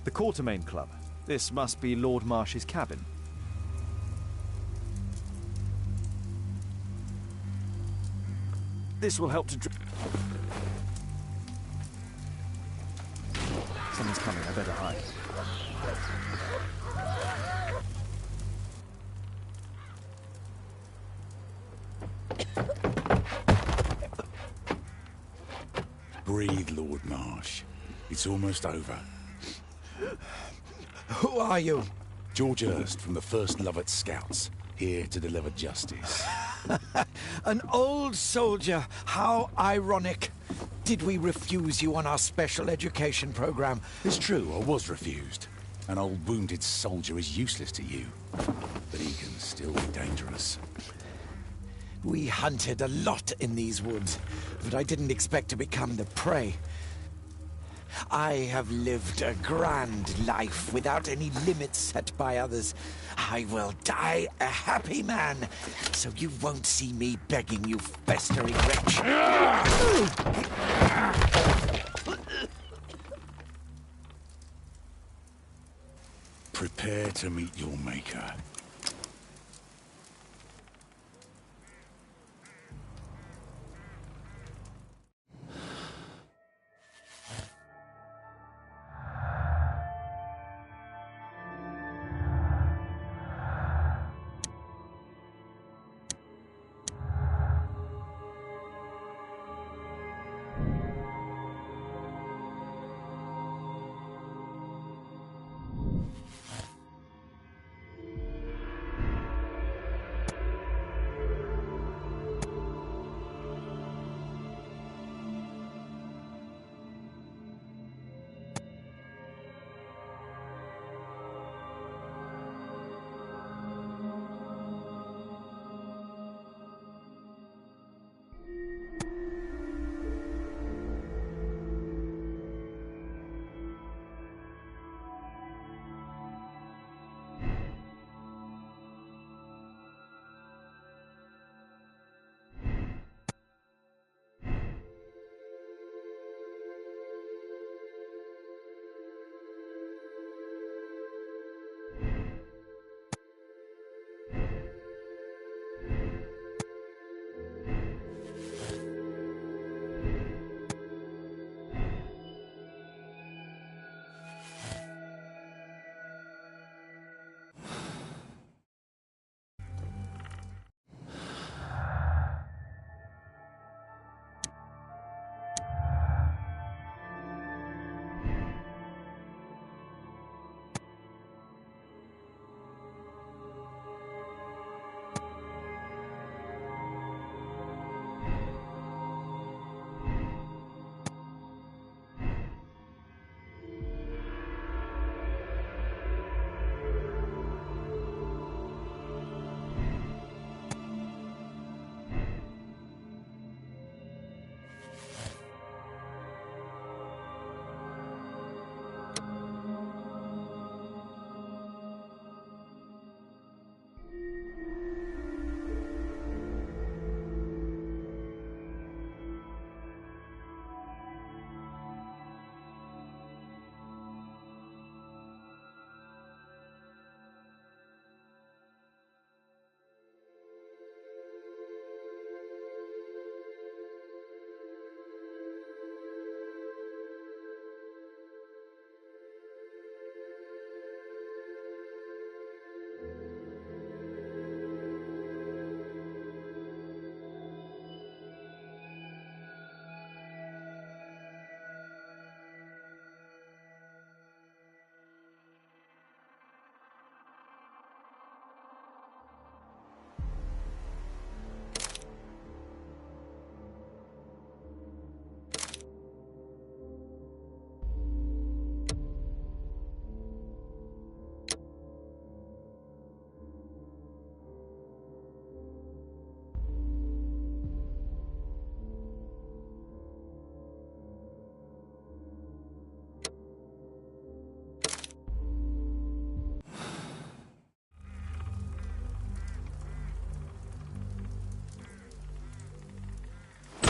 The Quartermain Club. This must be Lord Marsh's cabin. This will help to... Someone's coming, I better hide. Breathe, Lord Marsh. It's almost over. Who are you? George Hurst from the 1st Lovat Scouts, here to deliver justice. An old soldier. How ironic. Did we refuse you on our special education program? It's true, I was refused. An old wounded soldier is useless to you, but he can still be dangerous. We hunted a lot in these woods, but I didn't expect to become the prey. I have lived a grand life without any limits set by others. I will die a happy man, so you won't see me begging, you festering wretch. Prepare to meet your maker.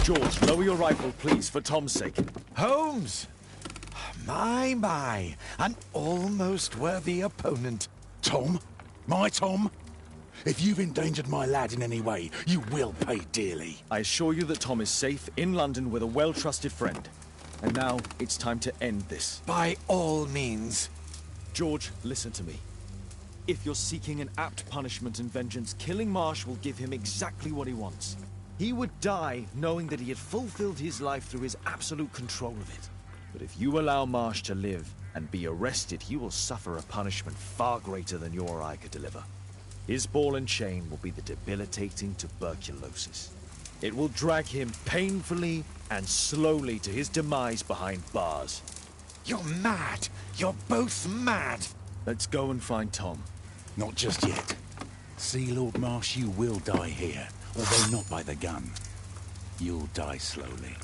George, lower your rifle, please, for Tom's sake. Holmes! My, an almost worthy opponent. Tom? My Tom? If you've endangered my lad in any way, you will pay dearly. I assure you that Tom is safe in London with a well-trusted friend. And now it's time to end this. By all means. George, listen to me. If you're seeking an apt punishment and vengeance, killing Marsh will give him exactly what he wants. He would die knowing that he had fulfilled his life through his absolute control of it. But if you allow Marsh to live and be arrested, he will suffer a punishment far greater than you or I could deliver. His ball and chain will be the debilitating tuberculosis. It will drag him painfully and slowly to his demise behind bars. You're mad. You're both mad. Let's go and find Tom. Not just yet. See, Lord Marsh, you will die here, although not by the gun. You'll die slowly.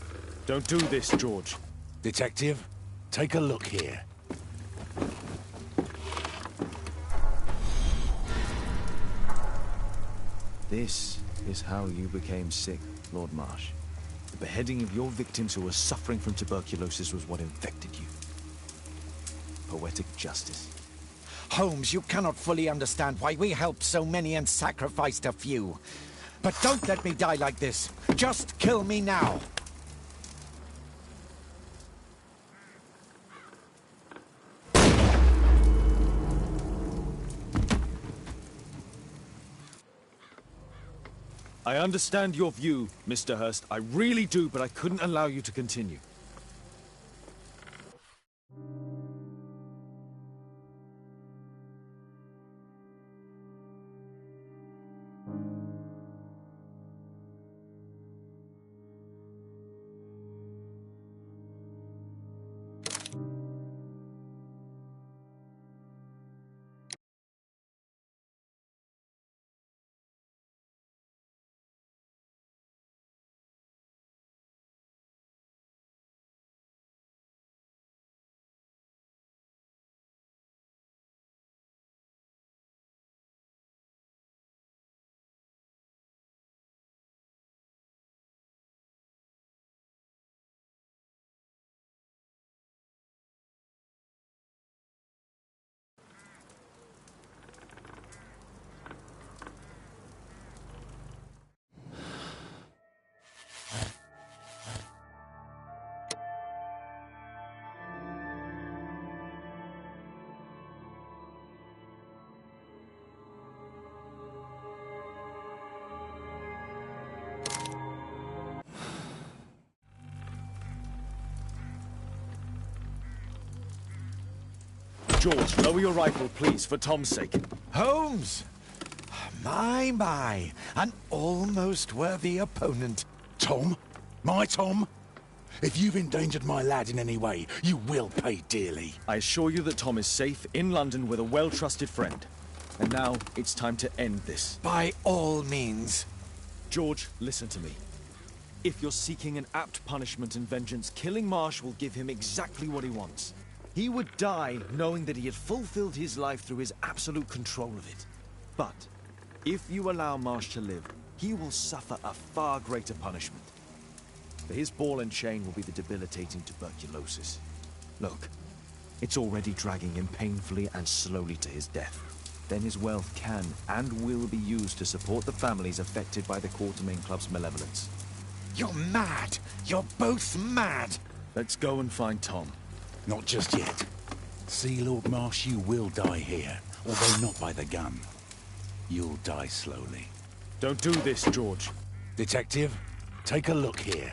Don't do this, George. Detective, take a look here. This is how you became sick, Lord Marsh. The beheading of your victims who were suffering from tuberculosis was what infected you. Poetic justice. Holmes, you cannot fully understand why we helped so many and sacrificed a few. But don't let me die like this. Just kill me now. I understand your view, Mr. Hurst. I really do, but I couldn't allow you to continue. George, lower your rifle, please, for Tom's sake. Holmes! My, an almost worthy opponent. Tom? My Tom? If you've endangered my lad in any way, you will pay dearly. I assure you that Tom is safe in London with a well-trusted friend. And now it's time to end this. By all means. George, listen to me. If you're seeking an apt punishment and vengeance, killing Marsh will give him exactly what he wants. He would die knowing that he had fulfilled his life through his absolute control of it. But if you allow Marsh to live, he will suffer a far greater punishment. For his ball and chain will be the debilitating tuberculosis. Look, it's already dragging him painfully and slowly to his death. Then his wealth can and will be used to support the families affected by the Quartermain Club's malevolence. You're mad. You're both mad. Let's go and find Tom. Not just yet. See, Lord Marsh, you will die here, although not by the gun. You'll die slowly. Don't do this, George. Detective, take a look here.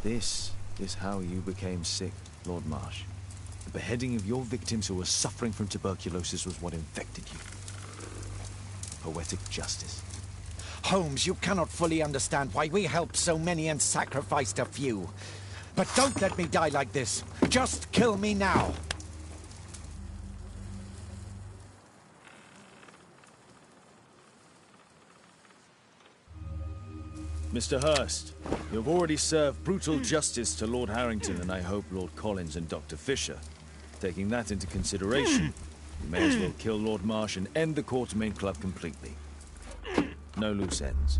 This is how you became sick, Lord Marsh. The beheading of your victims who were suffering from tuberculosis was what infected you. Poetic justice. Holmes, you cannot fully understand why we helped so many and sacrificed a few. But don't let me die like this. Just kill me now. Mr. Hurst, you've already served brutal justice to Lord Harrington and I hope Lord Collins and Dr. Fisher. Taking that into consideration, you may as well kill Lord Marsh and end the Quartermain Club completely. No loose ends.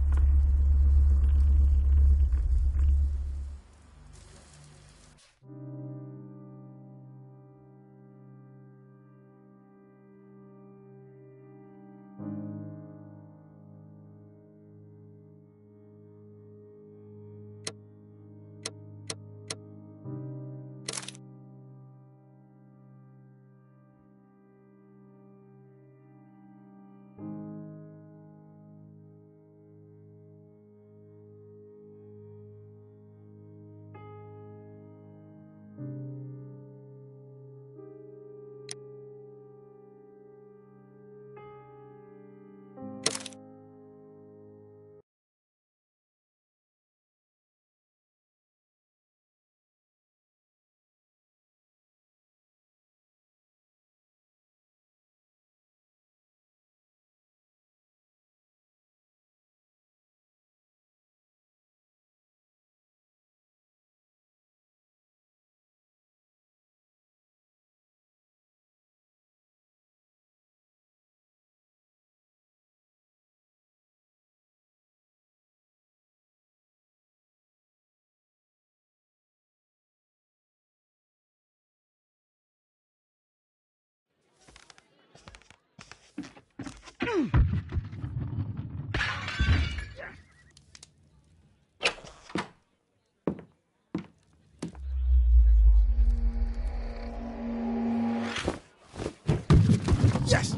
Yes!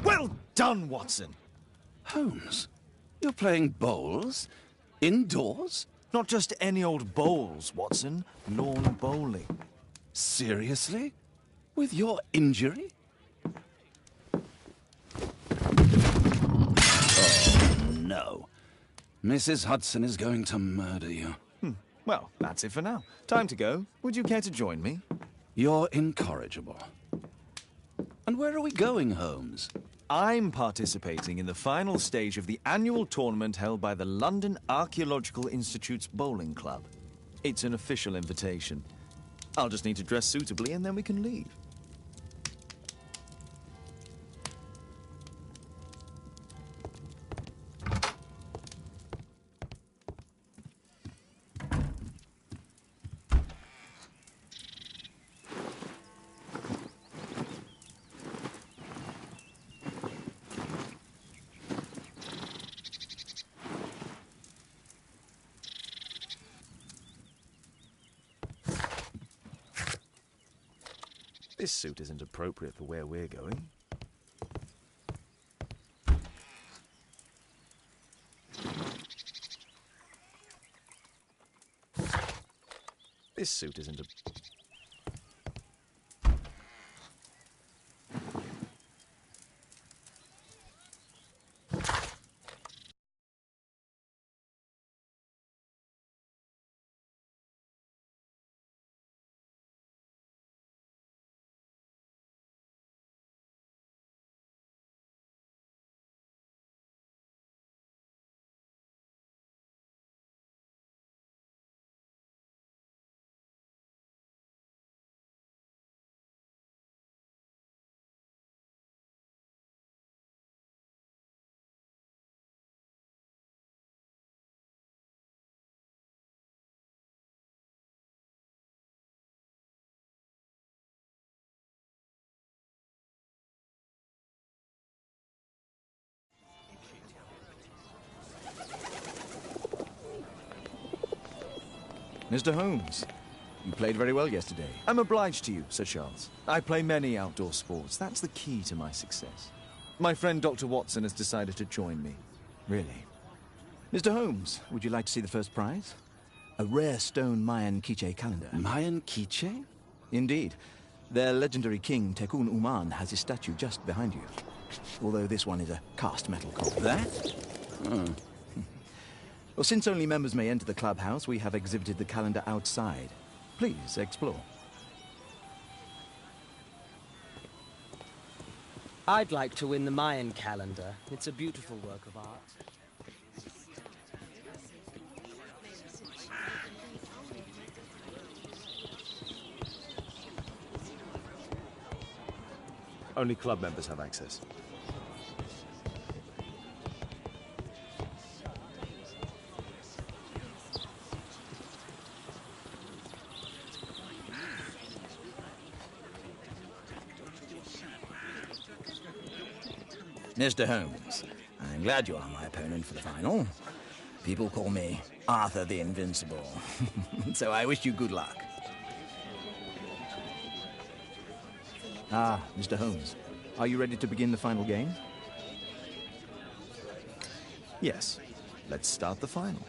Well done, Watson! Holmes, you're playing bowls? Indoors? Not just any old bowls, Watson. Lawn bowling. Seriously? With your injury? Oh, no. Mrs. Hudson is going to murder you. Well, that's it for now. Time to go. Would you care to join me? You're incorrigible. And where are we going, Holmes? I'm participating in the final stage of the annual tournament held by the London Archaeological Institute's bowling club. It's an official invitation. I'll just need to dress suitably and then we can leave. This suit isn't appropriate for where we're going. This suit isn't a... Mr. Holmes, you played very well yesterday. I'm obliged to you, Sir Charles. I play many outdoor sports. That's the key to my success. My friend Dr. Watson has decided to join me. Really? Mr. Holmes, would you like to see the first prize? A rare stone Mayan quiche calendar. Mayan quiche? Indeed. Their legendary king, Tekun Uman, has his statue just behind you. Although this one is a cast metal copy. That? Oh. Well, since only members may enter the clubhouse, we have exhibited the calendar outside. Please, explore. I'd like to win the Mayan calendar. It's a beautiful work of art. Only club members have access. Mr. Holmes, I'm glad you are my opponent for the final. People call me Arthur the Invincible. So I wish you good luck. Ah, Mr. Holmes, are you ready to begin the final game? Yes. Let's start the final.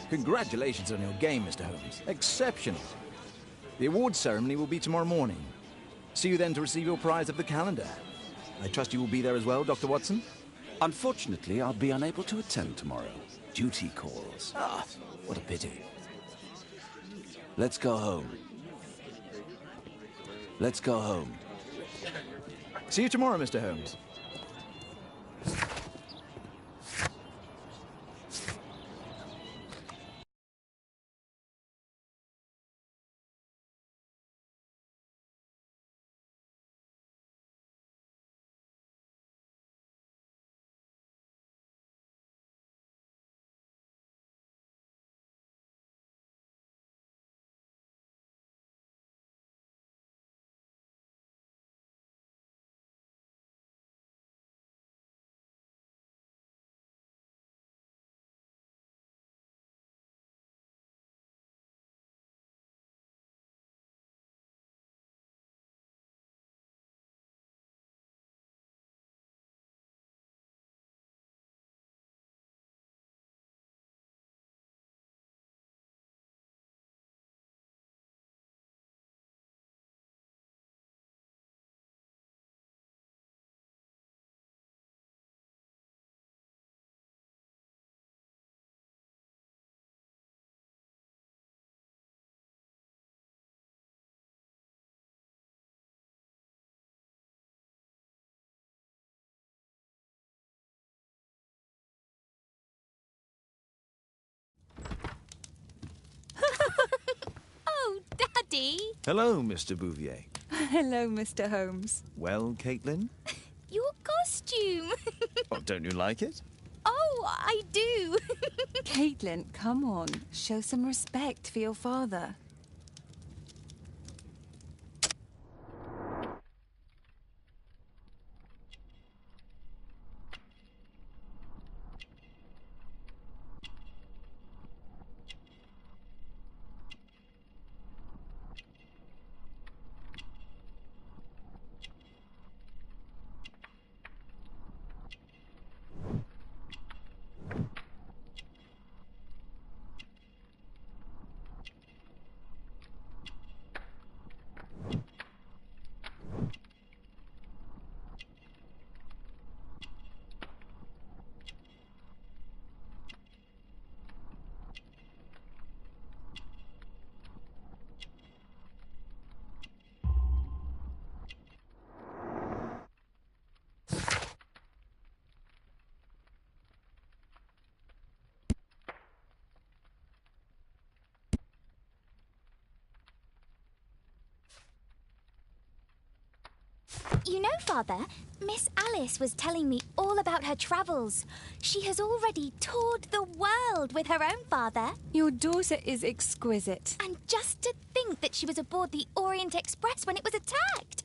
Congratulations on your game, Mr. Holmes. Exceptional. The awards ceremony will be tomorrow morning. See you then to receive your prize of the calendar. I trust you will be there as well, Dr. Watson? Unfortunately, I'll be unable to attend tomorrow. Duty calls. Ah, what a pity. Let's go home. Let's go home. See you tomorrow, Mr. Holmes. Oh, Daddy! Hello, Mr. Bouvier. Hello, Mr. Holmes. Well, Caitlin? Your costume! Oh, don't you like it? Oh, I do! Caitlin, come on. Show some respect for your father. You know, Father, Miss Alice was telling me all about her travels. She has already toured the world with her own father. Your daughter is exquisite. And just to think that she was aboard the Orient Express when it was attacked.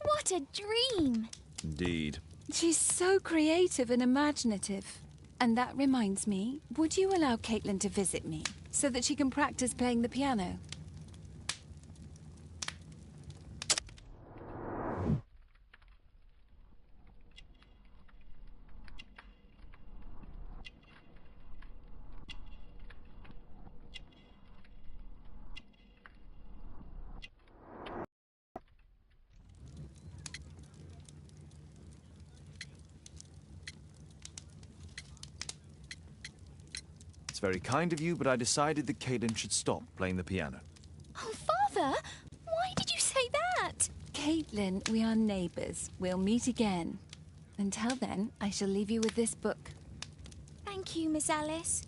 What a dream. Indeed. She's so creative and imaginative. And that reminds me, would you allow Caitlin to visit me so that she can practice playing the piano? It's very kind of you, but I decided that Caitlin should stop playing the piano. Oh, Father, why did you say that? Caitlin, we are neighbours. We'll meet again. Until then, I shall leave you with this book. Thank you, Miss Alice.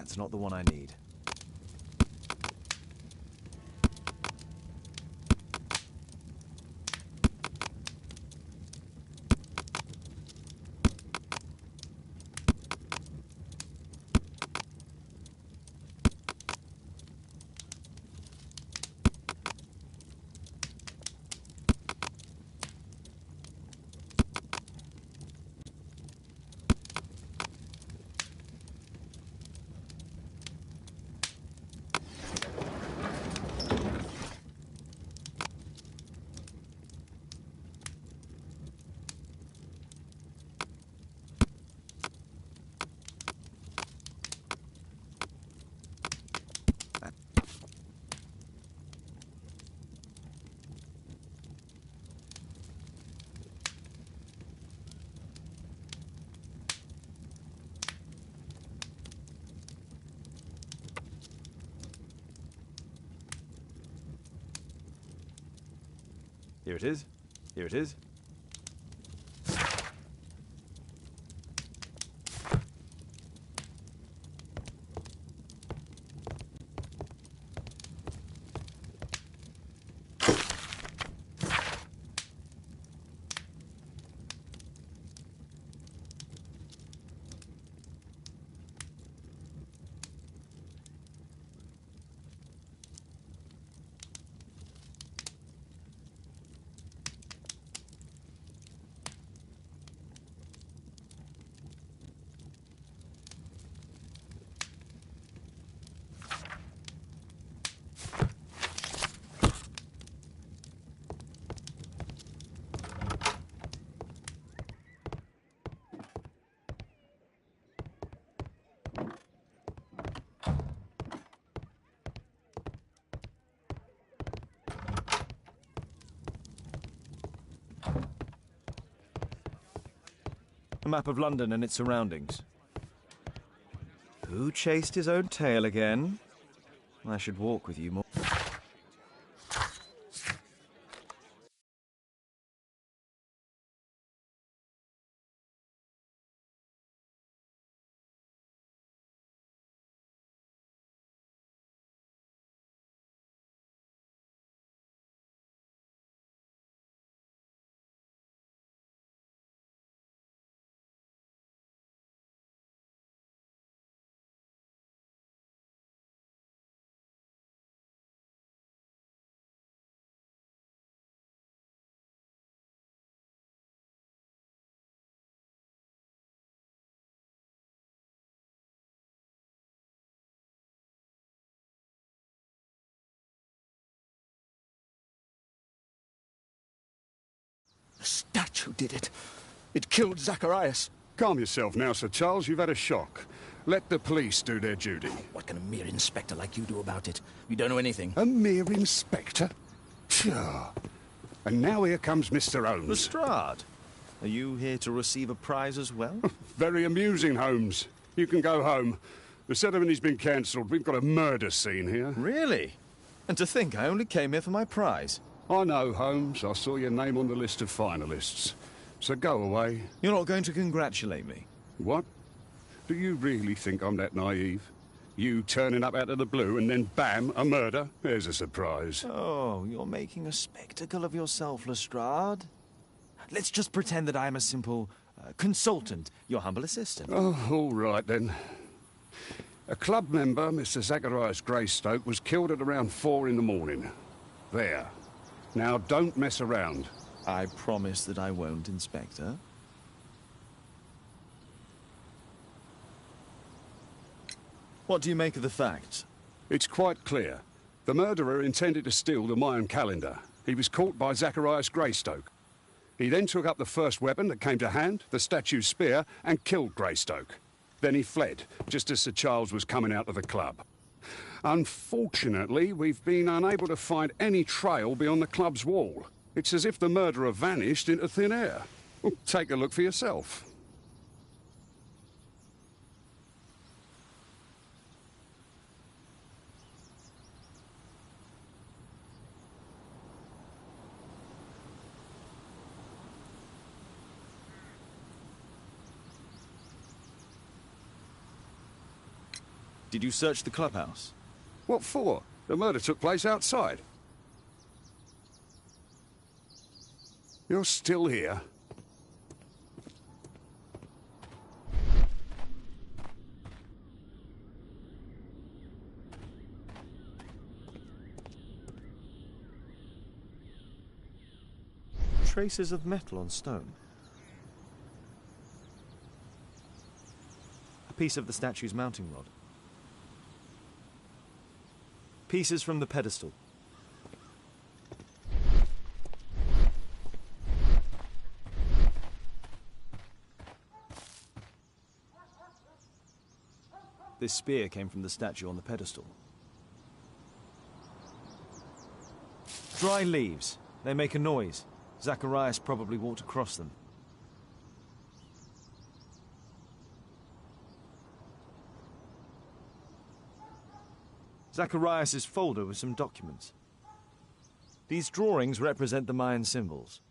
That's not the one I need. Here it is. Here it is. A map of London and its surroundings. Who chased his own tail again? I should walk with you more. The statue did it. It killed Zacharias. Calm yourself now, Sir Charles. You've had a shock. Let the police do their duty. What can a mere inspector like you do about it? You don't know anything. A mere inspector? Sure. And now here comes Mr. Holmes. Lestrade, are you here to receive a prize as well? Very amusing, Holmes. You can go home. The ceremony's been cancelled. We've got a murder scene here. Really? And to think I only came here for my prize. I know, Holmes. I saw your name on the list of finalists. So go away. You're not going to congratulate me? What? Do you really think I'm that naive? You turning up out of the blue and then bam, a murder? There's a surprise. Oh, you're making a spectacle of yourself, Lestrade. Let's just pretend that I'm a simple consultant, your humble assistant. Oh, all right then. A club member, Mr. Zacharias Greystoke, was killed at around 4 in the morning. There. Now, don't mess around. I promise that I won't, Inspector. What do you make of the facts? It's quite clear. The murderer intended to steal the Mayan calendar. He was caught by Zacharias Greystoke. He then took up the first weapon that came to hand, the statue's spear, and killed Greystoke. Then he fled, just as Sir Charles was coming out of the club. Unfortunately, we've been unable to find any trail beyond the club's wall. It's as if the murderer vanished into thin air. Well, take a look for yourself. Did you search the clubhouse? What for? The murder took place outside. You're still here? Traces of metal on stone. A piece of the statue's mounting rod. Pieces from the pedestal. This spear came from the statue on the pedestal. Dry leaves. They make a noise. Zacharias probably walked across them. Zacharias' folder with some documents. These drawings represent the Mayan symbols.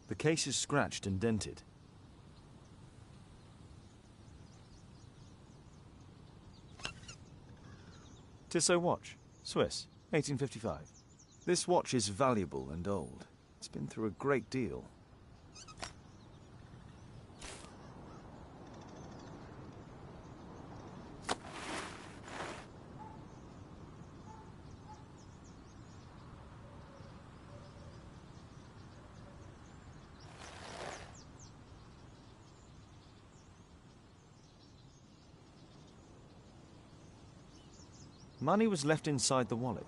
The case is scratched and dented. Tissot watch, Swiss, 1855. This watch is valuable and old. It's been through a great deal. Money was left inside the wallet.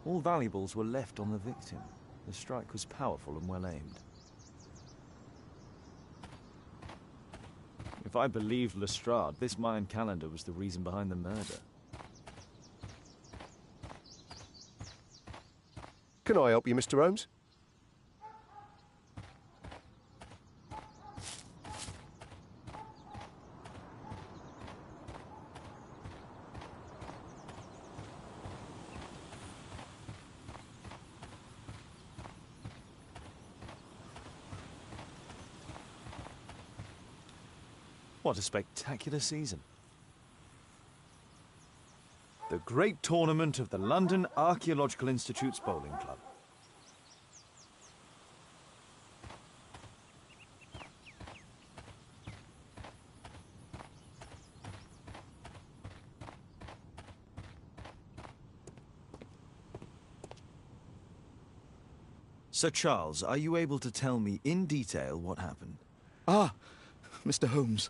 All valuables were left on the victim. The strike was powerful and well aimed. If I believed Lestrade, this Mayan calendar was the reason behind the murder. Can I help you, Mr. Holmes? What a spectacular season. The great tournament of the London Archaeological Institute's bowling club. Sir Charles, are you able to tell me in detail what happened? Ah, Mr. Holmes.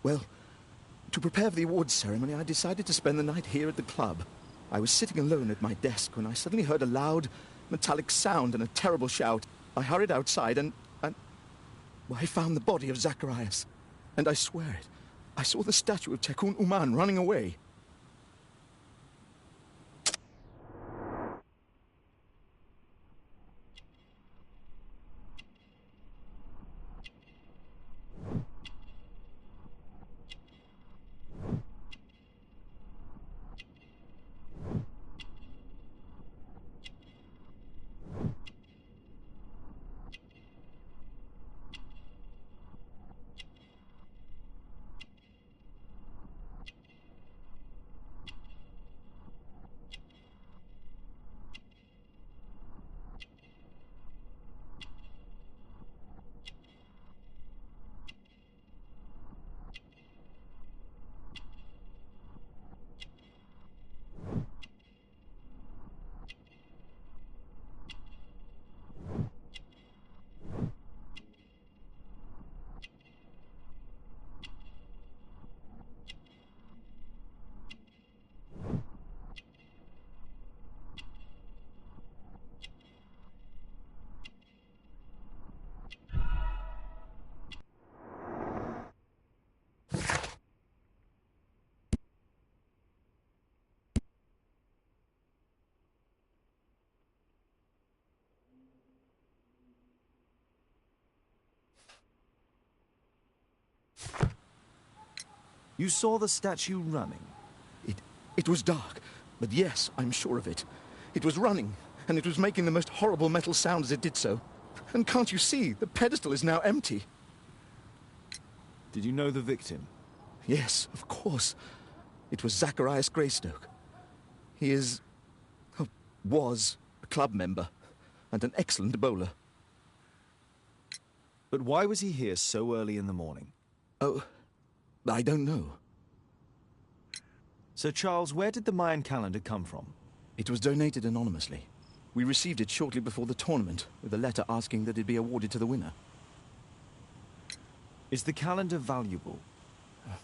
Well, to prepare for the awards ceremony, I decided to spend the night here at the club. I was sitting alone at my desk when I suddenly heard a loud, metallic sound and a terrible shout. I hurried outside and well, I found the body of Zacharias. And I swear it, I saw the statue of Tekun Uman running away. You saw the statue running? It was dark. But yes, I'm sure of it. It was running, and it was making the most horrible metal sound as it did so. And can't you see? The pedestal is now empty. Did you know the victim? Yes, of course. It was Zacharias Greystoke. He is... oh, was a club member, and an excellent bowler. But why was he here so early in the morning? Oh, I don't know. Sir Charles, where did the Mayan calendar come from? It was donated anonymously. We received it shortly before the tournament, with a letter asking that it be awarded to the winner. Is the calendar valuable?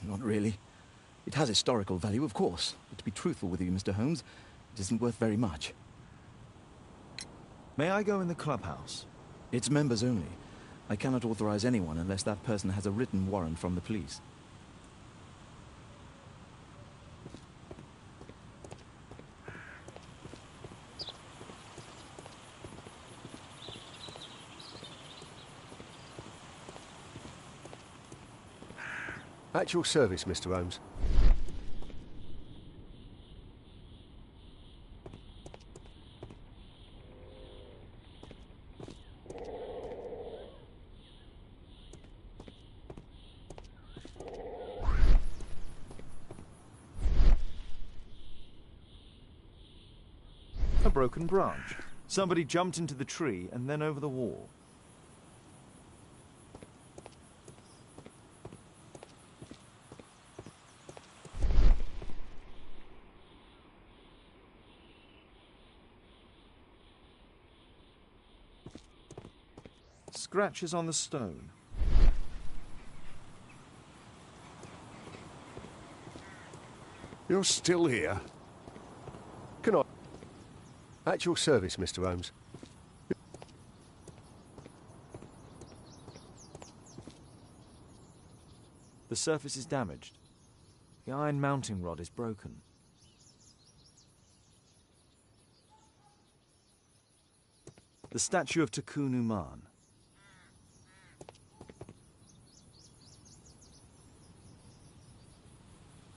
Not really. It has historical value, of course. But to be truthful with you, Mr. Holmes, it isn't worth very much. May I go in the clubhouse? It's members only. I cannot authorize anyone unless that person has a written warrant from the police. At your service, Mr. Holmes. A broken branch. Somebody jumped into the tree and then over the wall. Scratches on the stone. You're still here? Can I... At your service, Mr. Holmes. The surface is damaged. The iron mounting rod is broken. The statue of Takunu Man.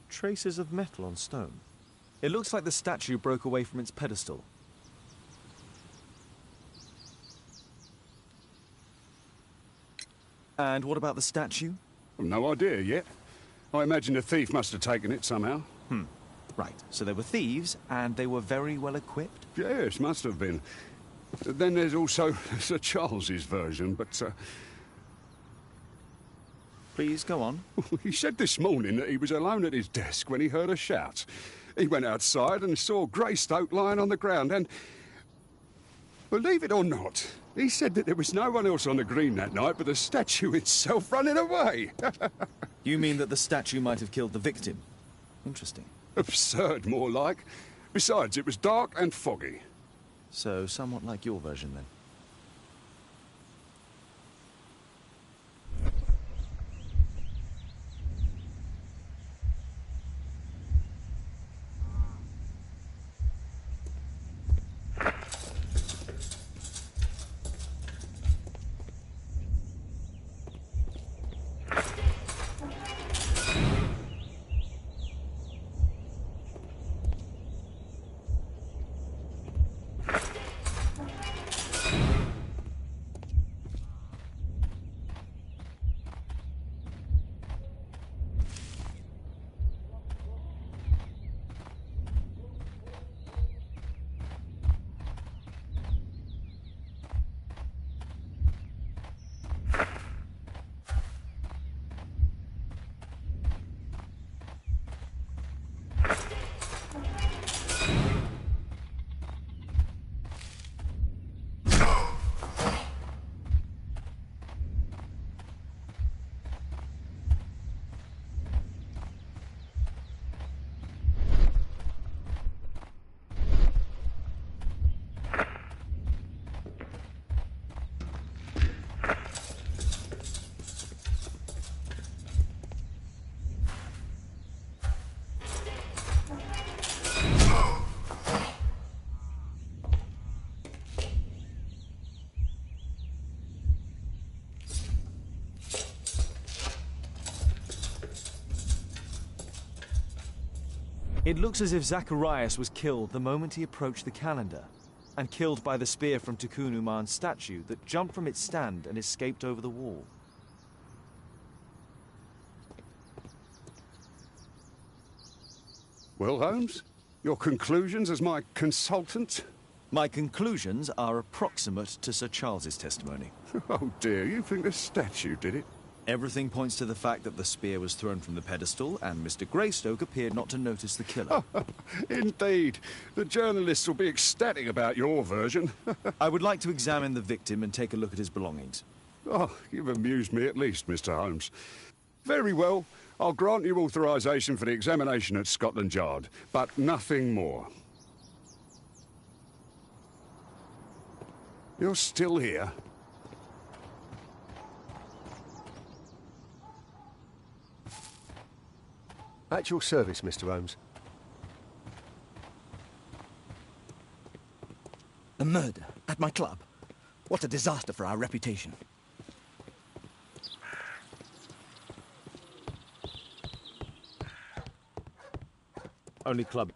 Traces of metal on stone. It looks like the statue broke away from its pedestal. And what about the statue? I've no idea yet. I imagine a thief must have taken it somehow. Right, so they were thieves, and they were very well equipped? Yes, must have been. Then there's also Sir Charles's version, but... Please, go on. He said this morning that he was alone at his desk when he heard a shout. He went outside and saw Greystoke lying on the ground and... Believe it or not, he said that there was no one else on the green that night but the statue itself running away. You mean that the statue might have killed the victim? Interesting. Absurd, more like. Besides, it was dark and foggy. So, somewhat like your version, then. It looks as if Zacharias was killed the moment he approached the calendar, and killed by the spear from Tukunuman's statue that jumped from its stand and escaped over the wall. Well, Holmes, your conclusions as my consultant? My conclusions are approximate to Sir Charles's testimony. Oh dear, you think the statue did it? Everything points to the fact that the spear was thrown from the pedestal, and Mr. Greystoke appeared not to notice the killer. Indeed. The journalists will be ecstatic about your version. I would like to examine the victim and take a look at his belongings. Oh, you've amused me at least, Mr. Holmes. Very well. I'll grant you authorization for the examination at Scotland Yard, but nothing more. You're still here? At your service, Mr. Holmes. A murder at my club. What a disaster for our reputation. Only club.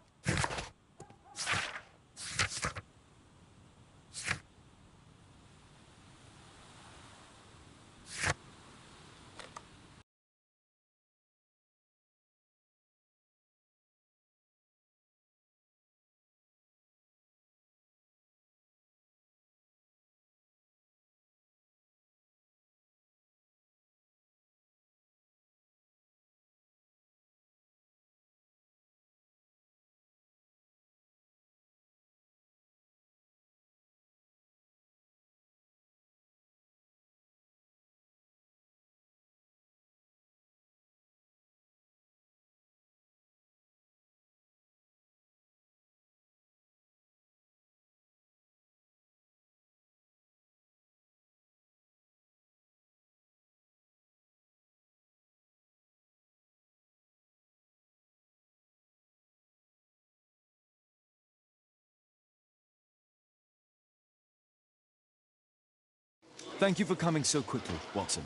Thank you for coming so quickly, Watson.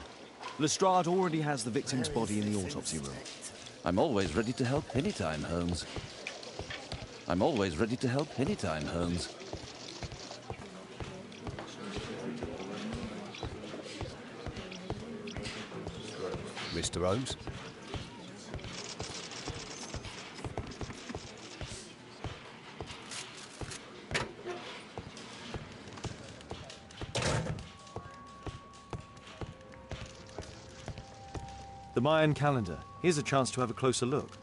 Lestrade already has the victim's body in the autopsy room. I'm always ready to help anytime, Holmes. I'm always ready to help anytime, Holmes. Mr. Holmes? The Mayan calendar. Here's a chance to have a closer look.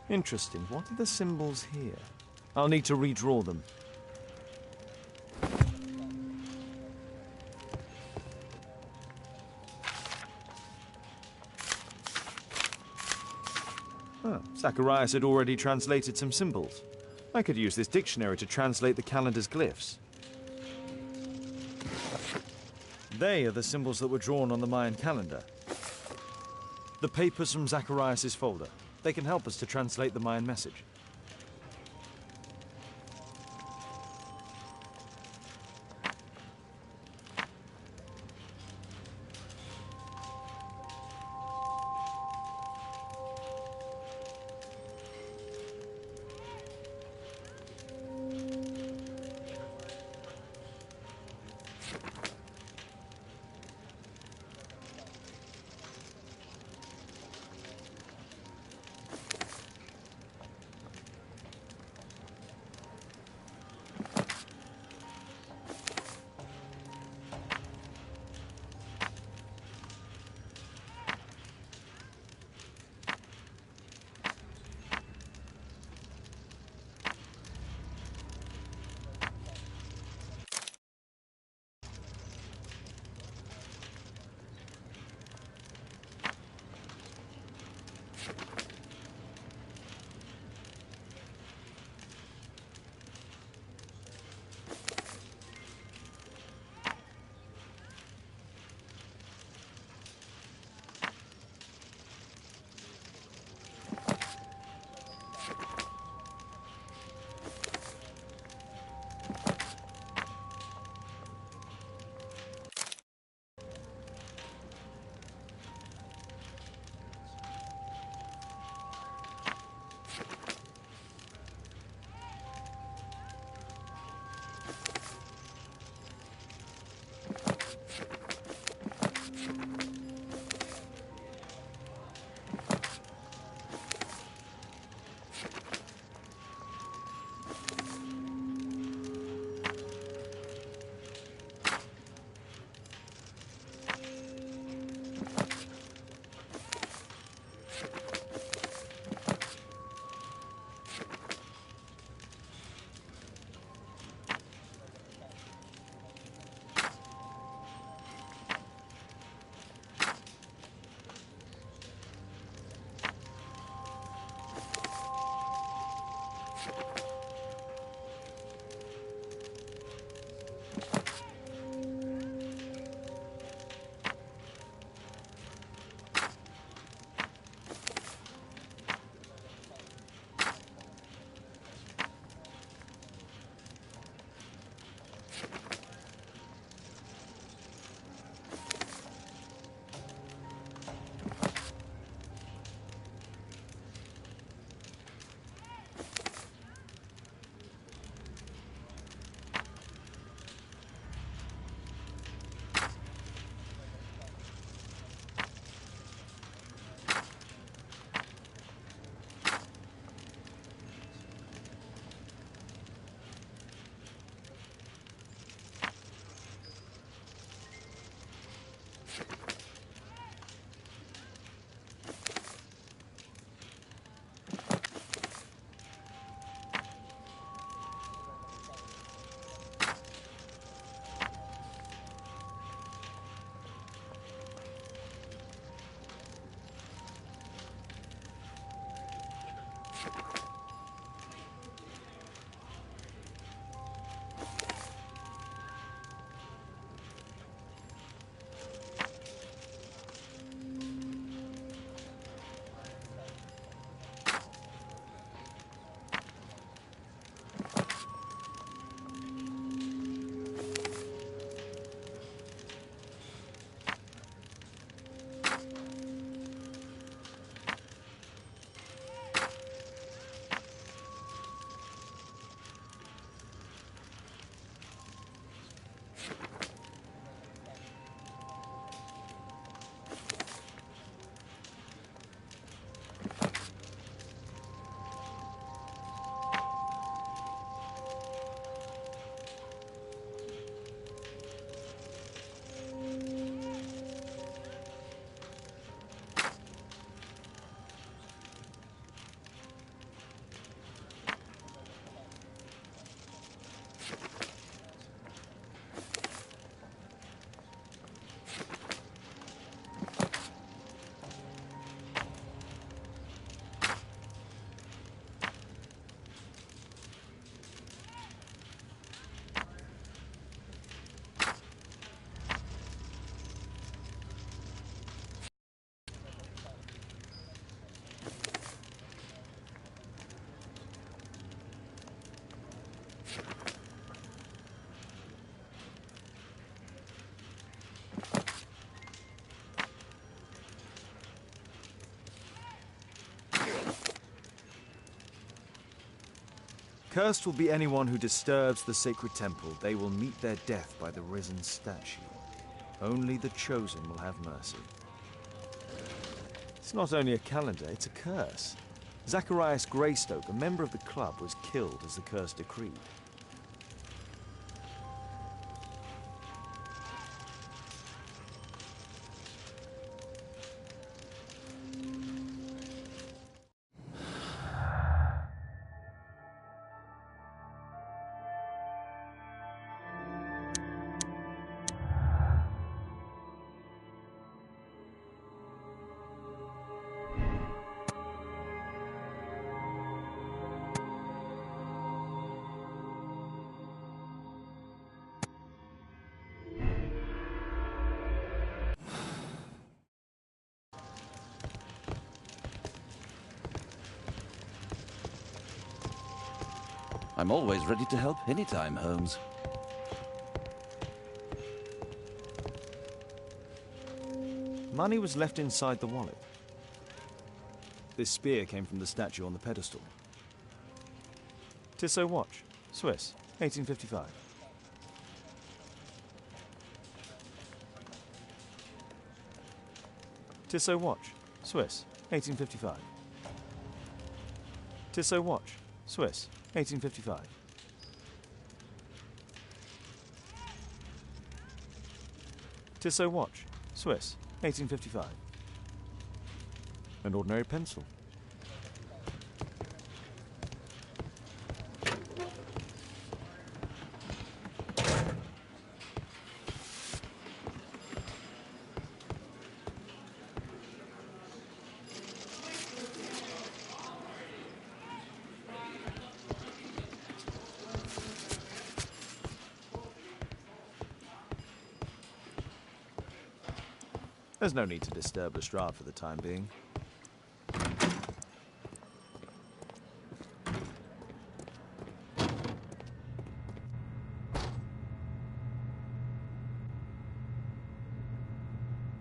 Interesting. What are the symbols here? I'll need to redraw them. Zacharias had already translated some symbols. I could use this dictionary to translate the calendar's glyphs. They are the symbols that were drawn on the Mayan calendar. The papers from Zacharias' folder. They can help us to translate the Mayan message. Cursed will be anyone who disturbs the sacred temple. They will meet their death by the risen statue. Only the chosen will have mercy. It's not only a calendar, it's a curse. Zacharias Greystoke, a member of the club, was killed as the curse decreed. I'm always ready to help anytime, Holmes. Money was left inside the wallet. This spear came from the statue on the pedestal. Tissot watch, Swiss, 1855. Tissot watch, Swiss, 1855. Tissot watch, Swiss, 1855. Tissot watch, Swiss, 1855. An ordinary pencil. There's no need to disturb Lestrade for the time being.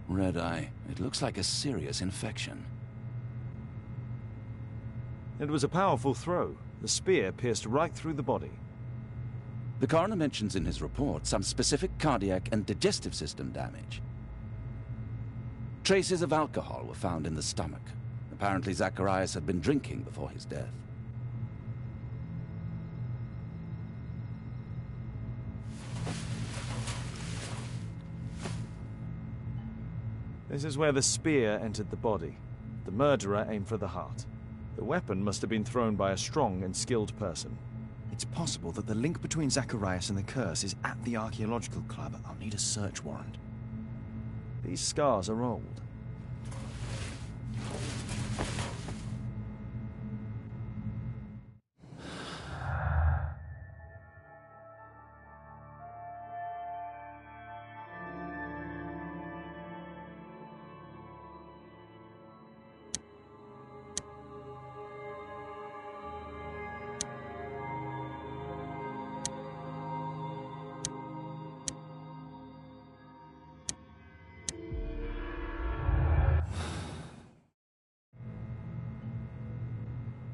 Red eye. It looks like a serious infection. It was a powerful throw. The spear pierced right through the body. The coroner mentions in his report some specific cardiac and digestive system damage. Traces of alcohol were found in the stomach. Apparently Zacharias had been drinking before his death. This is where the spear entered the body. The murderer aimed for the heart. The weapon must have been thrown by a strong and skilled person. It's possible that the link between Zacharias and the curse is at the archaeological club. I'll need a search warrant. These scars are old.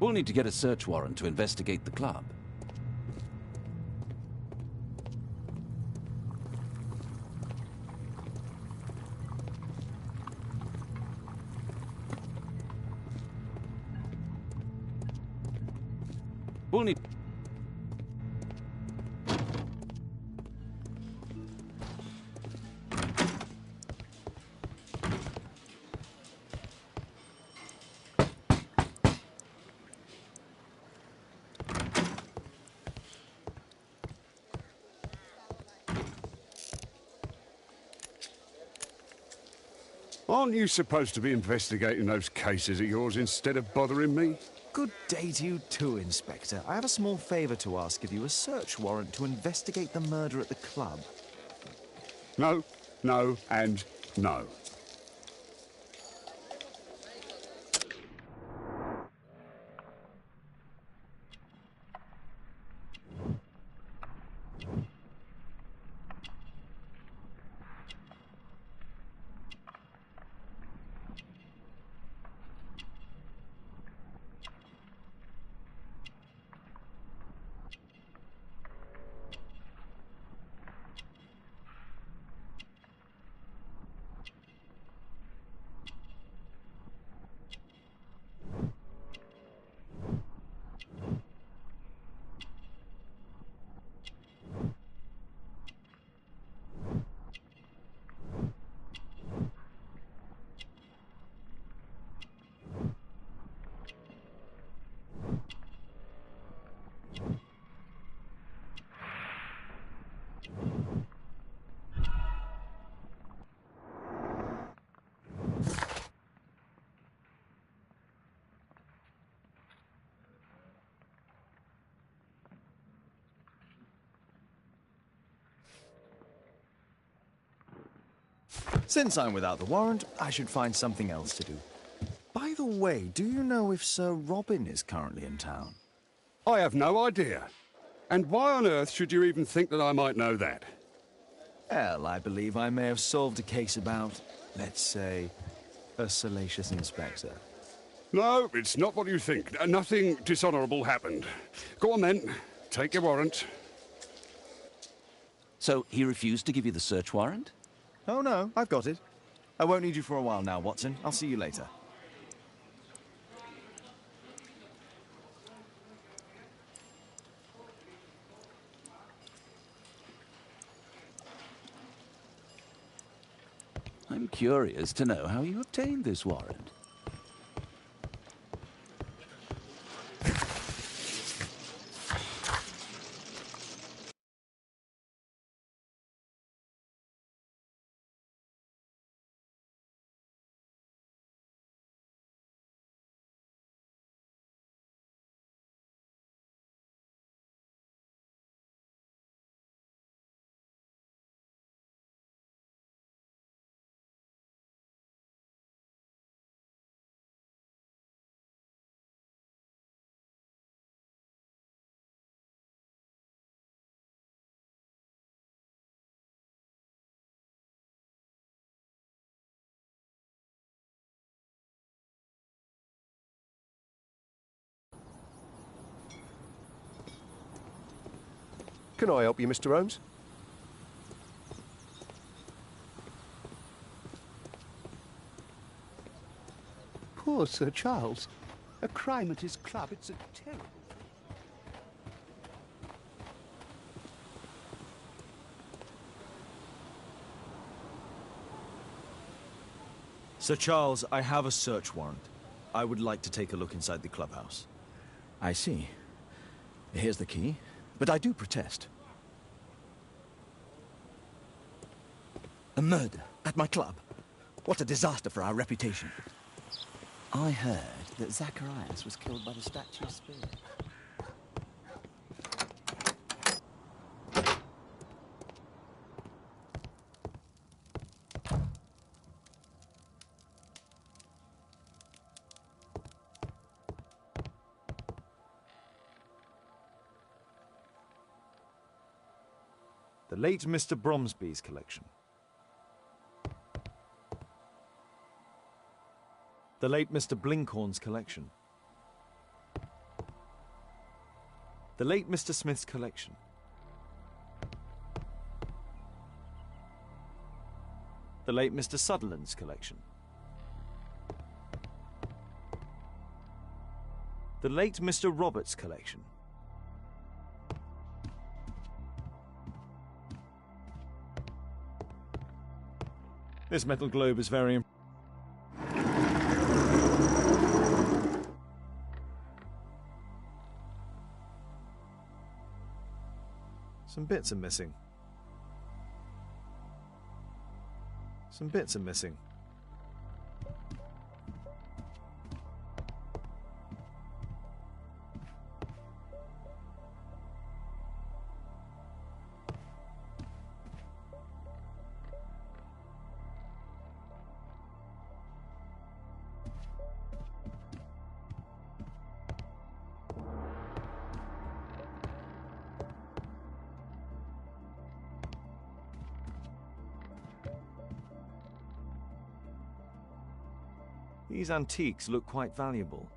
We'll need to get a search warrant to investigate the club. We'll need... Aren't you supposed to be investigating those cases of yours instead of bothering me? Good day to you too, Inspector. I have a small favor to ask of you, a search warrant to investigate the murder at the club. No, no, and no. Since I'm without the warrant, I should find something else to do. By the way, do you know if Sir Robin is currently in town? I have no idea. And why on earth should you even think that I might know that? Well, I believe I may have solved a case about, let's say, a salacious inspector. No, it's not what you think. Nothing dishonourable happened. Go on then. Take your warrant. So he refused to give you the search warrant? Oh no, I've got it. I won't need you for a while now, Watson. I'll see you later. I'm curious to know how you obtained this warrant. Can I help you, Mr. Holmes? Poor Sir Charles. A crime at his club. It's a terrible... Sir Charles, I have a search warrant. I would like to take a look inside the clubhouse. I see. Here's the key, but I do protest. A murder at my club. What a disaster for our reputation. I heard that Zacharias was killed by the statue spear. The late Mr. Bromsby's collection. The late Mr. Blinkhorn's collection. The late Mr. Smith's collection. The late Mr. Sutherland's collection. The late Mr. Roberts' collection. This metal globe is very Some bits are missing. Some bits are missing. These antiques look quite valuable.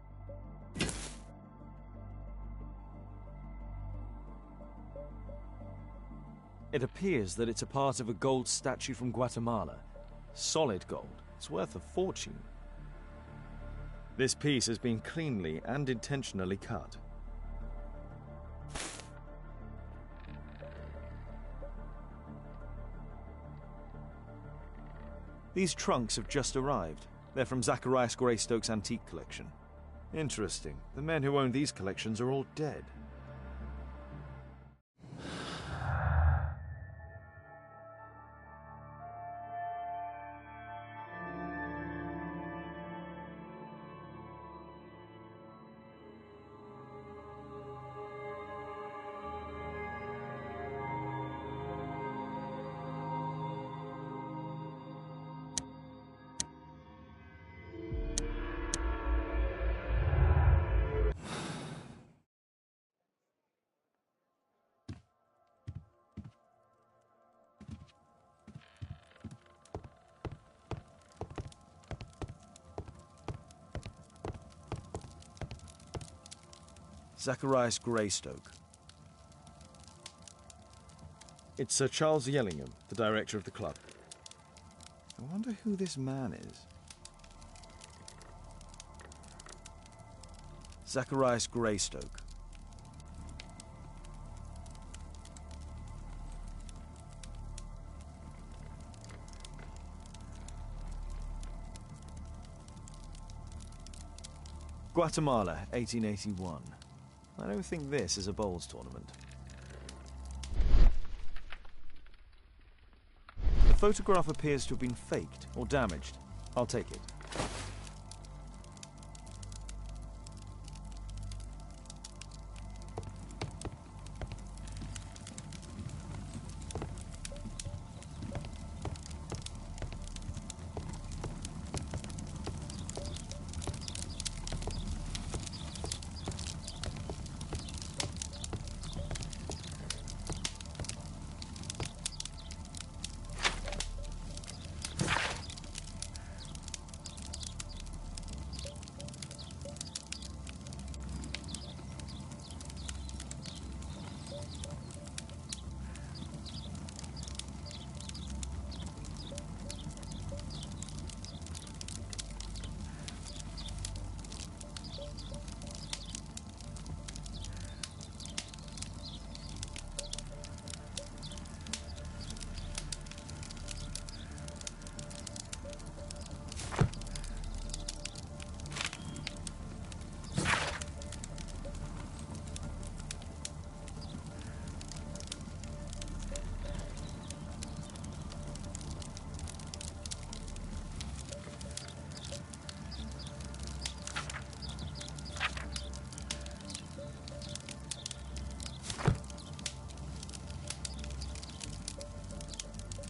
It appears that it's a part of a gold statue from Guatemala. Solid gold. It's worth a fortune. This piece has been cleanly and intentionally cut. These trunks have just arrived. They're from Zacharias Greystoke's antique collection. Interesting. The men who own these collections are all dead. Zacharias Greystoke. It's Sir Charles Yellingham, the director of the club. I wonder who this man is. Zacharias Greystoke. Guatemala, 1881. I don't think this is a bowls tournament. The photograph appears to have been faked or damaged. I'll take it.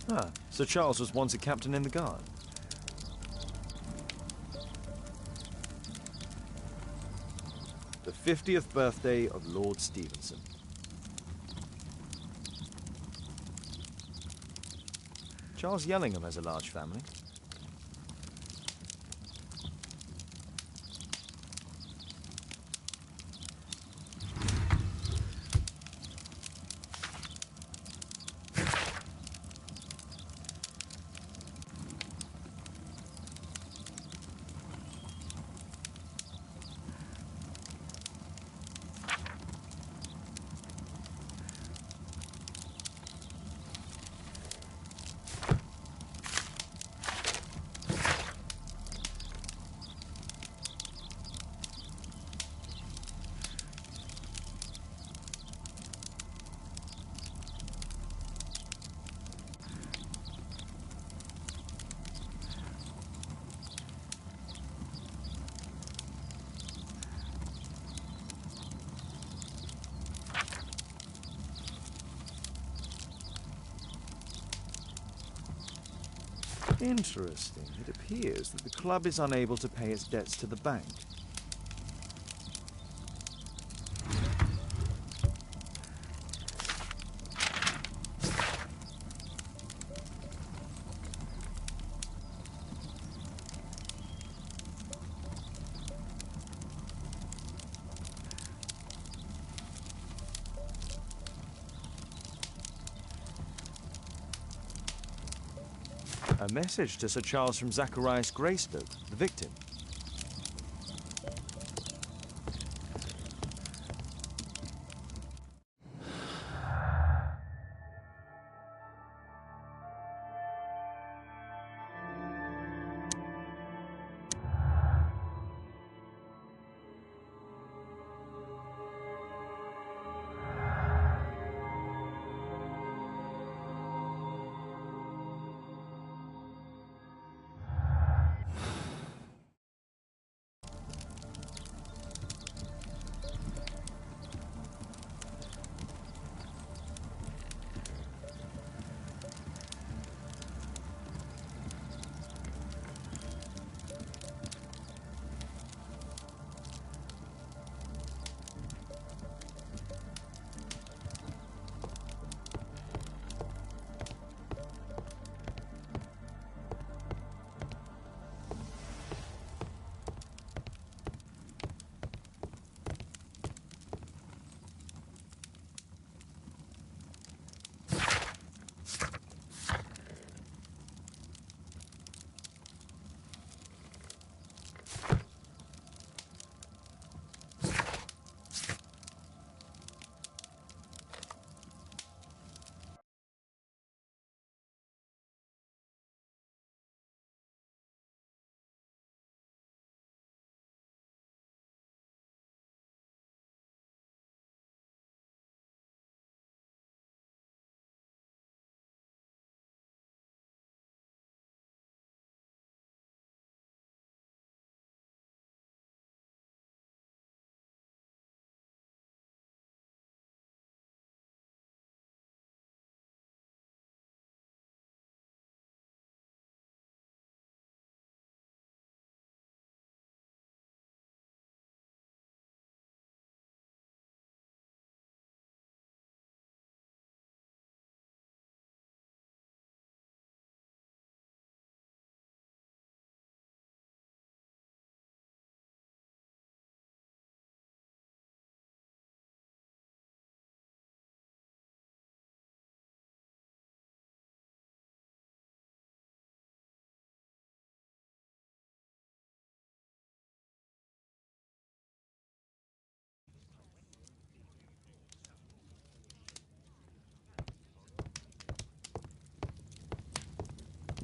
Ah, Sir Charles was once a captain in the Guard. The 50th birthday of Lord Stevenson. Charles Yellingham has a large family. Interesting. It appears that the club is unable to pay its debts to the bank. A message to Sir Charles from Zacharias Greystoke, the victim.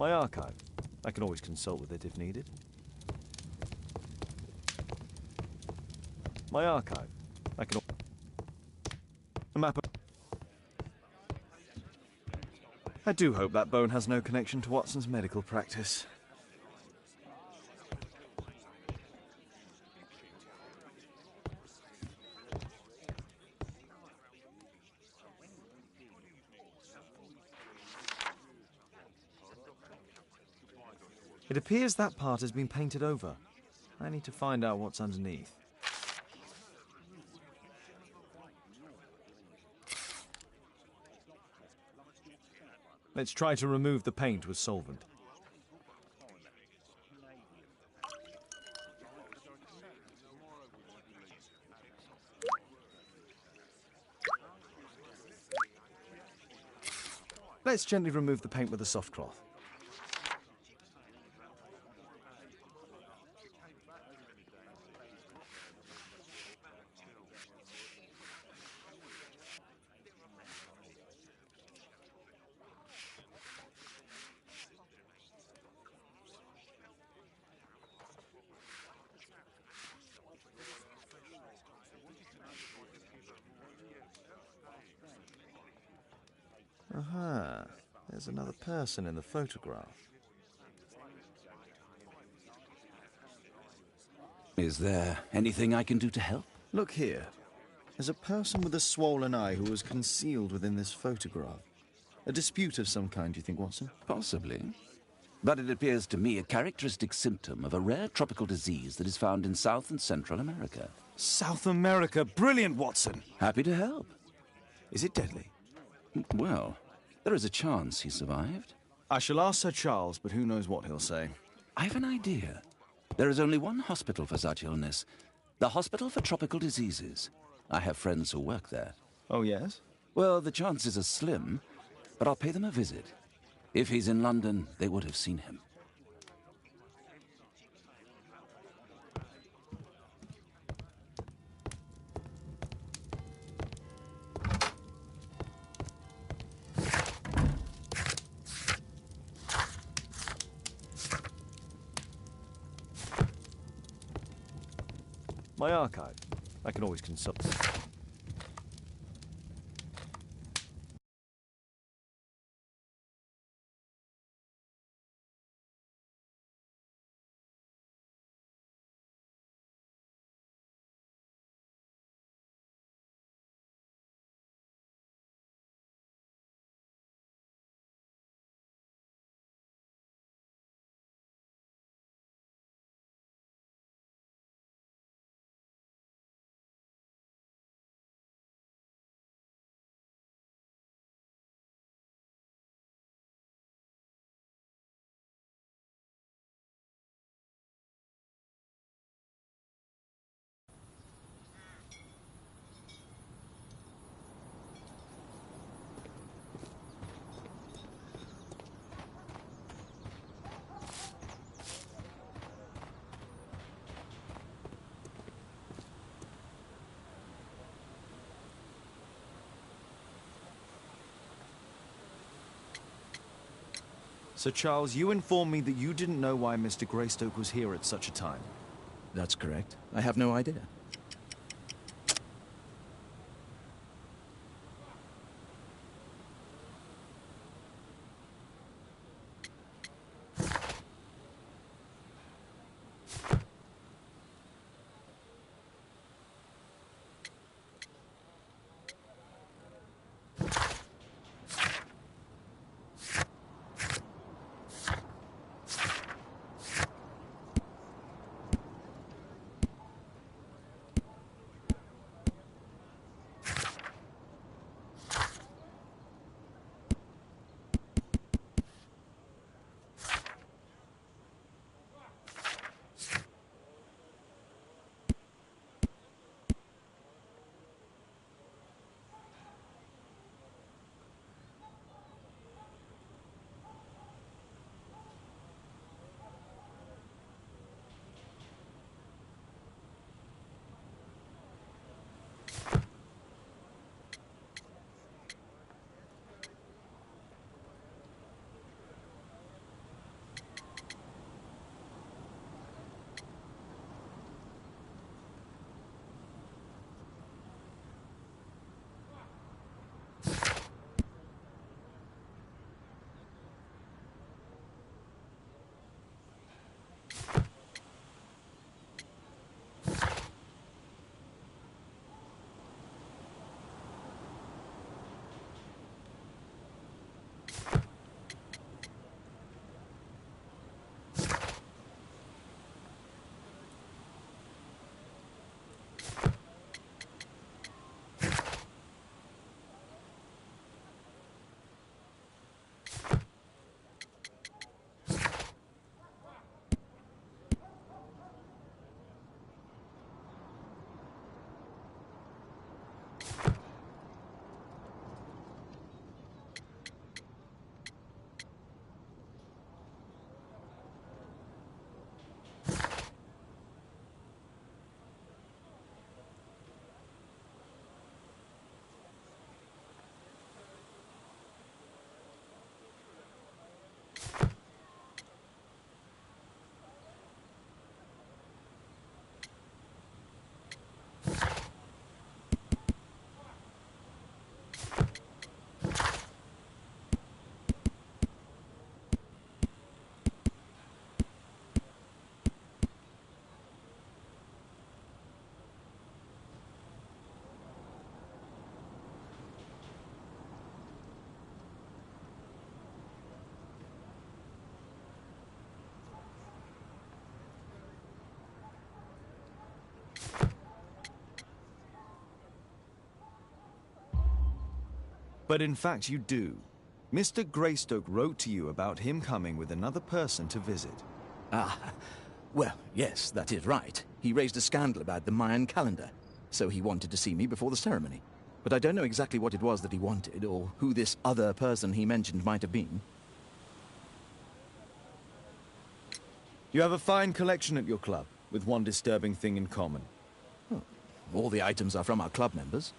My archive. I can always consult with it if needed. My archive. I can... A map of... I do hope that bone has no connection to Watson's medical practice. It appears that part has been painted over. I need to find out what's underneath. Let's try to remove the paint with solvent. Let's gently remove the paint with a soft cloth. Aha, there's another person in the photograph. Is there anything I can do to help? Look here. There's a person with a swollen eye who was concealed within this photograph. A dispute of some kind, do you think, Watson? Possibly. But it appears to me a characteristic symptom of a rare tropical disease that is found in South and Central America. South America! Brilliant, Watson! Happy to help. Is it deadly? Well, there is a chance he survived. I shall ask Sir Charles, but who knows what he'll say. I have an idea. There is only one hospital for such illness. The Hospital for Tropical Diseases. I have friends who work there. Oh, yes? Well, the chances are slim, but I'll pay them a visit. If he's in London, they would have seen him. My archive. I can always consult. Sir Charles, you informed me that you didn't know why Mr. Greystoke was here at such a time. That's correct. I have no idea. But in fact you do. Mr. Greystoke wrote to you about him coming with another person to visit. Ah, well, yes, that is right. He raised a scandal about the Mayan calendar, so he wanted to see me before the ceremony. But I don't know exactly what it was that he wanted, or who this other person he mentioned might have been. You have a fine collection at your club, with one disturbing thing in common. Oh, all the items are from our club members.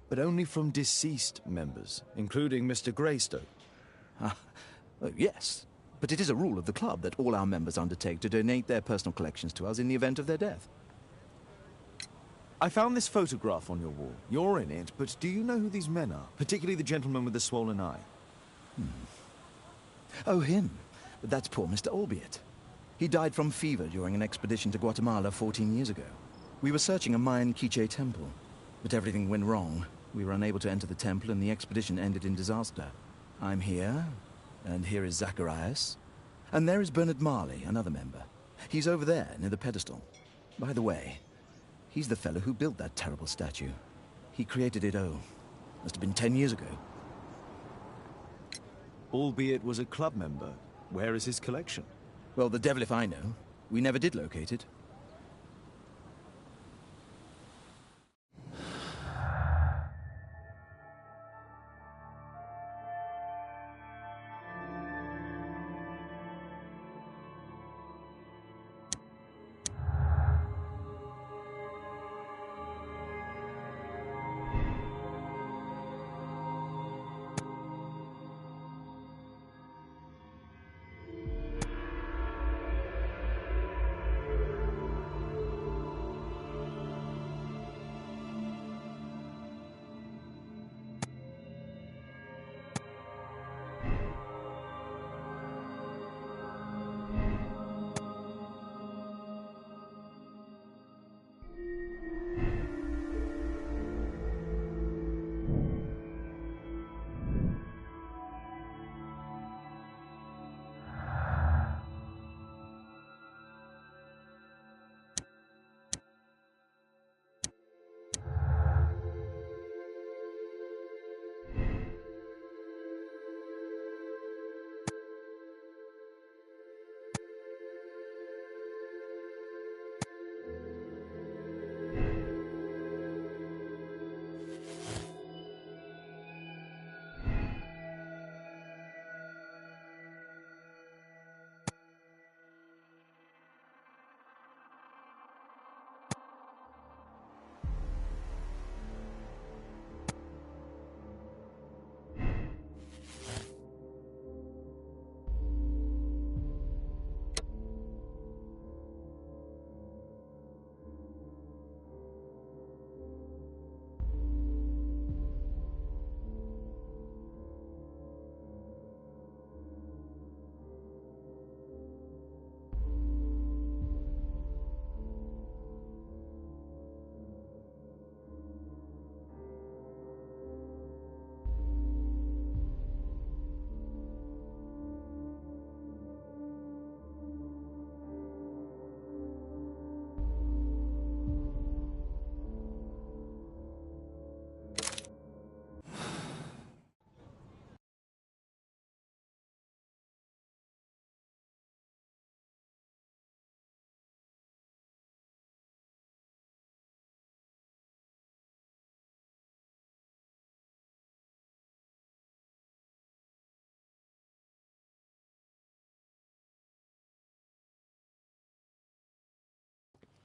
But only from deceased members, including Mr. Greystoke. Yes, but it is a rule of the club that all our members undertake to donate their personal collections to us in the event of their death. I found this photograph on your wall. You're in it, but do you know who these men are? Particularly the gentleman with the swollen eye. Oh, him. But that's poor Mr. Albiot. He died from fever during an expedition to Guatemala 14 years ago. We were searching a Mayan Quiche temple, but everything went wrong. We were unable to enter the temple, and the expedition ended in disaster. I'm here, and here is Zacharias. And there is Bernard Marley, another member. He's over there, near the pedestal. By the way, he's the fellow who built that terrible statue. He created it, must have been 10 years ago. Albeit was a club member. Where is his collection? Well, the devil if I know. We never did locate it.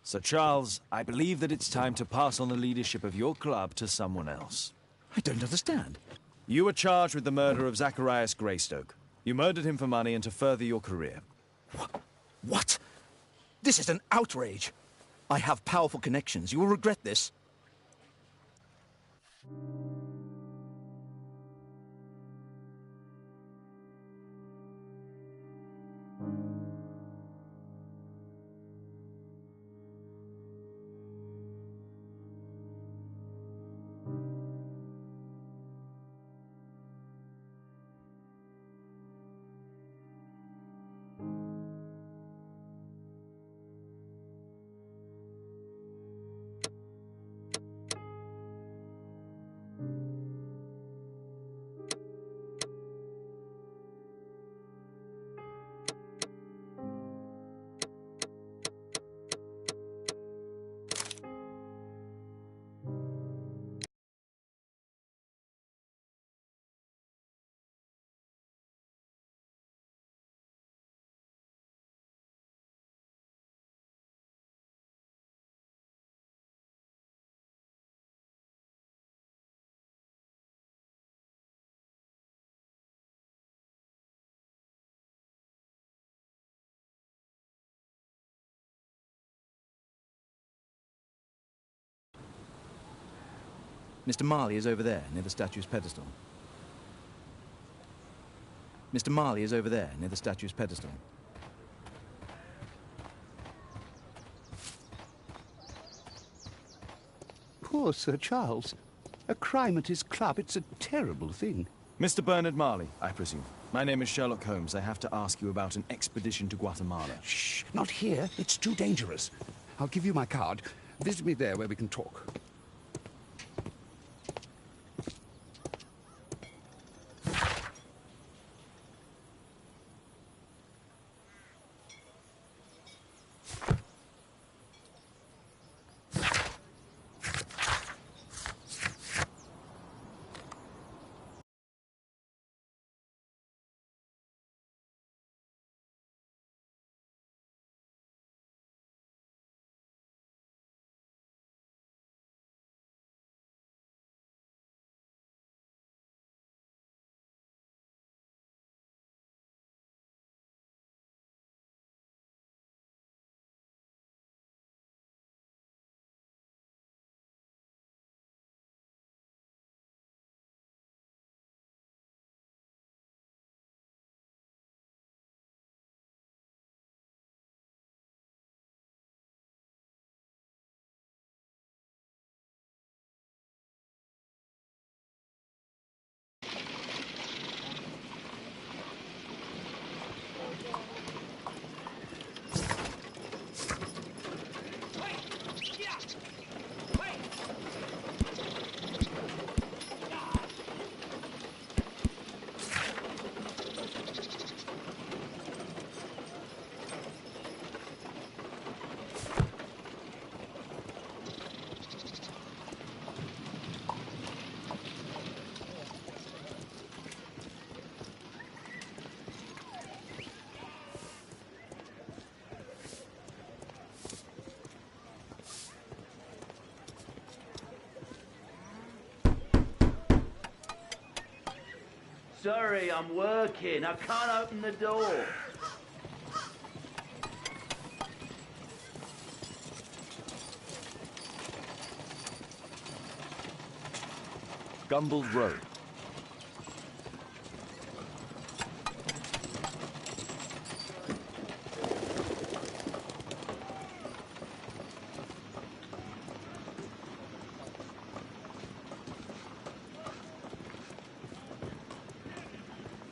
Sir Charles, I believe that it's time to pass on the leadership of your club to someone else. I don't understand. You were charged with the murder of Zacharias Greystoke. You murdered him for money and to further your career. What? This is an outrage. I have powerful connections. You will regret this. Mr. Marley is over there, near the statue's pedestal. Mr. Marley is over there, near the statue's pedestal. Poor Sir Charles. A crime at his club, it's a terrible thing. Mr. Bernard Marley, I presume. My name is Sherlock Holmes. I have to ask you about an expedition to Guatemala. Shh, not here. It's too dangerous. I'll give you my card. Visit me there where we can talk. Sorry, I'm working. I can't open the door. Gumballs Road.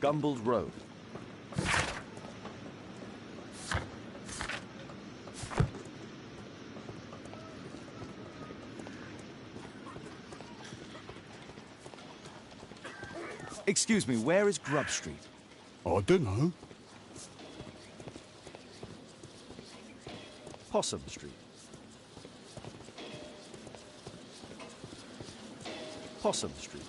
Gumballs Road. Excuse me, where is Grub Street? I don't know. Possum Street. Possum Street.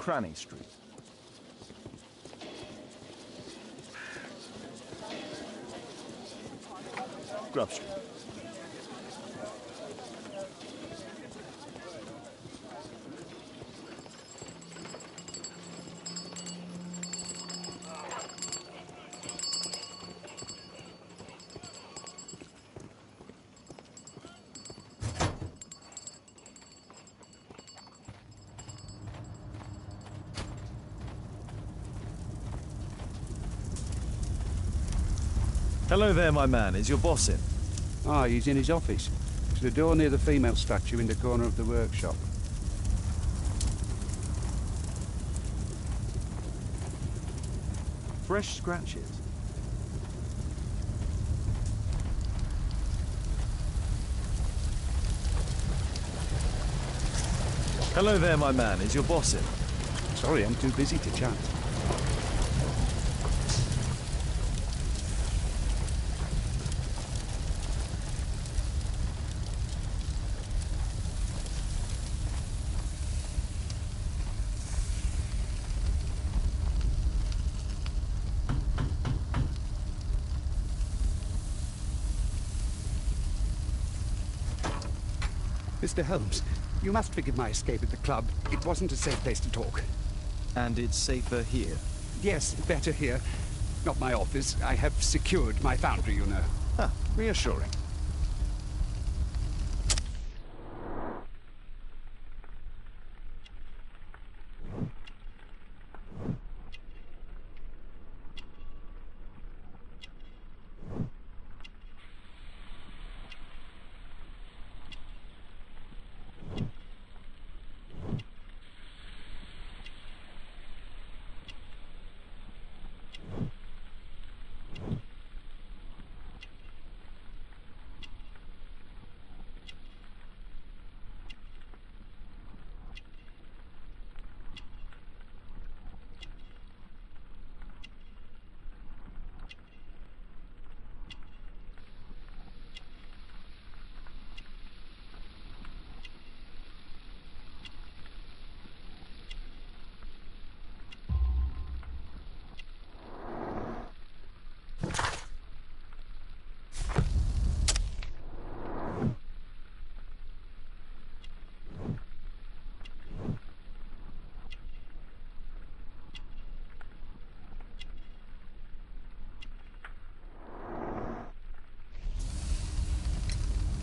Cranny Street. Grub Street. Hello there, my man. Is your boss in? Ah, he's in his office. It's the door near the female statue in the corner of the workshop. Fresh scratches. Hello there, my man. Is your boss in? Sorry, I'm too busy to chat. Mr. Holmes, you must forgive my escape at the club. It wasn't a safe place to talk. And it's safer here? Yes, better here. Not my office. I have secured my foundry, you know. Reassuring.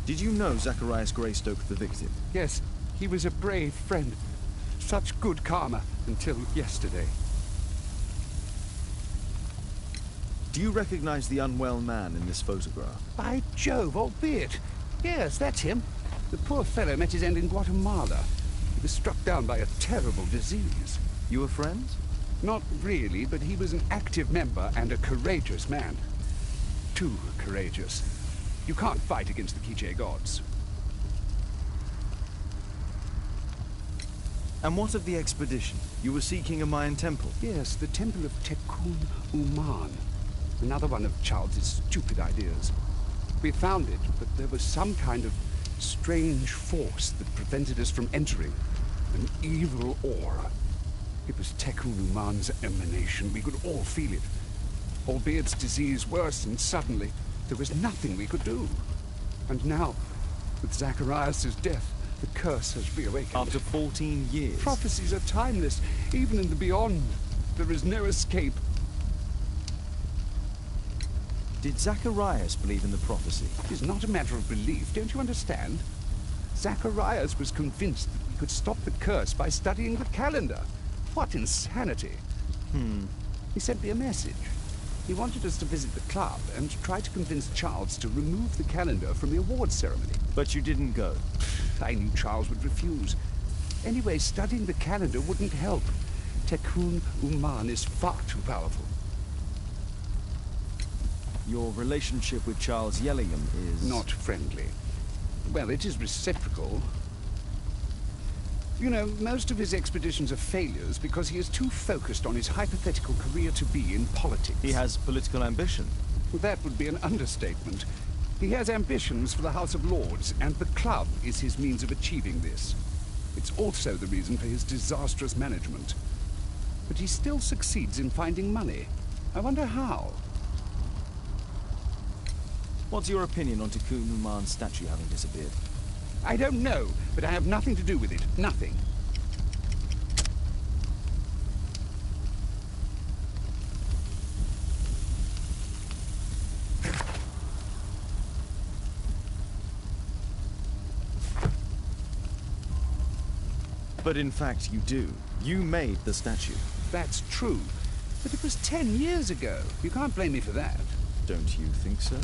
Did you know Zacharias Greystoke, the victim? Yes, he was a brave friend. Such good karma until yesterday. Do you recognize the unwell man in this photograph? By Jove, albeit. Yes, that's him. The poor fellow met his end in Guatemala. He was struck down by a terrible disease. You were friends? Not really, but he was an active member and a courageous man. Too courageous. You can't fight against the Quiche gods. And what of the expedition? You were seeking a Mayan temple? Yes, the temple of Tekun Uman. Another one of Charles's stupid ideas. We found it, but there was some kind of strange force that prevented us from entering. An evil aura. It was Tekun Uman's emanation. We could all feel it. Albeit its disease worsened suddenly, there was nothing we could do. And now, with Zacharias' death, the curse has reawakened. After 14 years? Prophecies are timeless, even in the beyond. There is no escape. Did Zacharias believe in the prophecy? It is not a matter of belief, don't you understand? Zacharias was convinced that we could stop the curse by studying the calendar. What insanity! He sent me a message. He wanted us to visit the club and try to convince Charles to remove the calendar from the awards ceremony. But you didn't go? I knew Charles would refuse. Anyway, studying the calendar wouldn't help. Tekun Uman is far too powerful. Your relationship with Charles Yellingham is... not friendly. Well, it is reciprocal. You know, most of his expeditions are failures because he is too focused on his hypothetical career to be in politics. He has political ambition. That would be an understatement. He has ambitions for the House of Lords, and the club is his means of achieving this. It's also the reason for his disastrous management. But he still succeeds in finding money. I wonder how. What's your opinion on Tekun Uman's statue having disappeared? I don't know, but I have nothing to do with it. Nothing. But in fact, you do. You made the statue. That's true. But it was 10 years ago. You can't blame me for that. Don't you think so?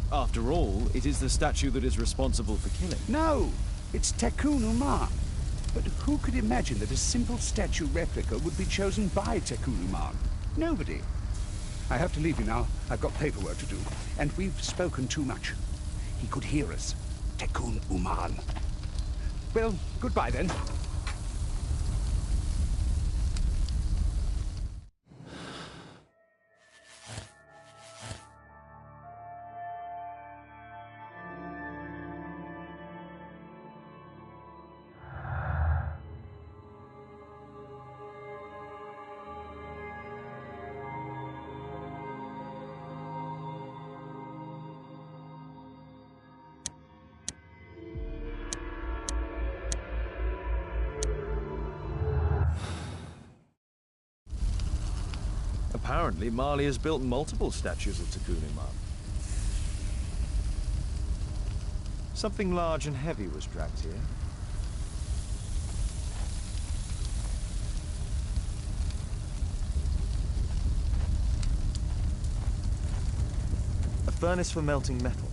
After all, it is the statue that is responsible for killing. No! It's Tekun Uman. But who could imagine that a simple statue replica would be chosen by Tekun Uman? Nobody. I have to leave you now. I've got paperwork to do. And we've spoken too much. He could hear us. Tekun Uman. Well, goodbye then. Apparently, Marley has built multiple statues of Tekun Uman. Something large and heavy was dragged here. A furnace for melting metal.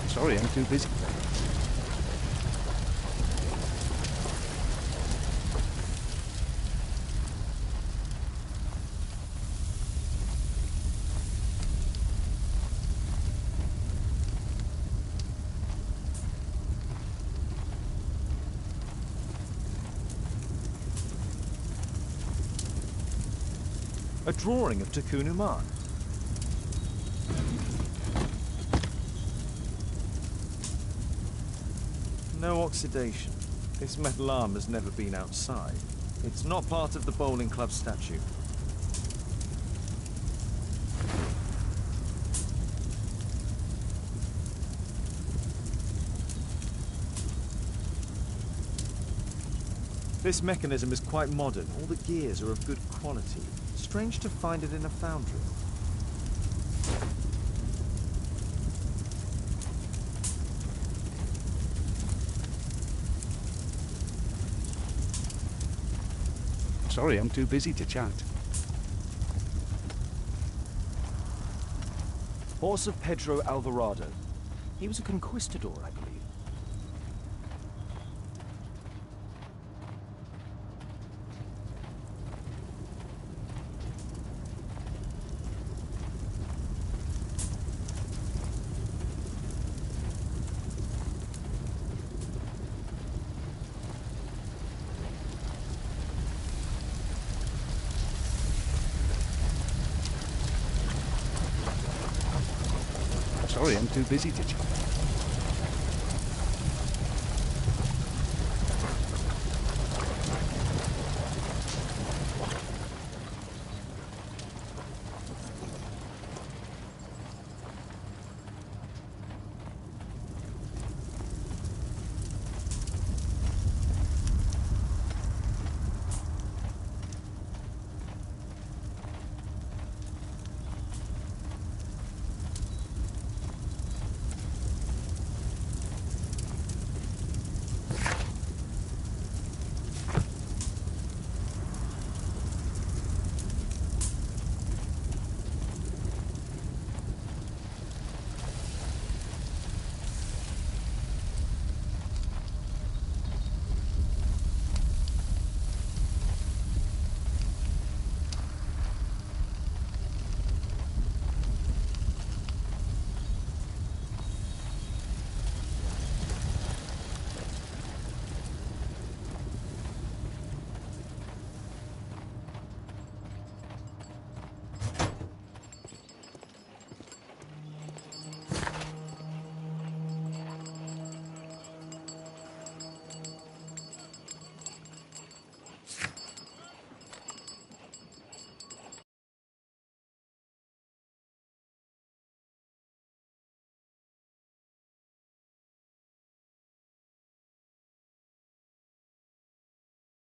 Sorry, I'm too busy. A drawing of Takunu Man. No oxidation. This metal arm has never been outside. It's not part of the bowling club statue. This mechanism is quite modern. All the gears are of good quality. Strange to find it in a foundry. Sorry, I'm too busy to chat. Horse of Pedro Alvarado. He was a conquistador, I believe. Sorry, I'm too busy to chat.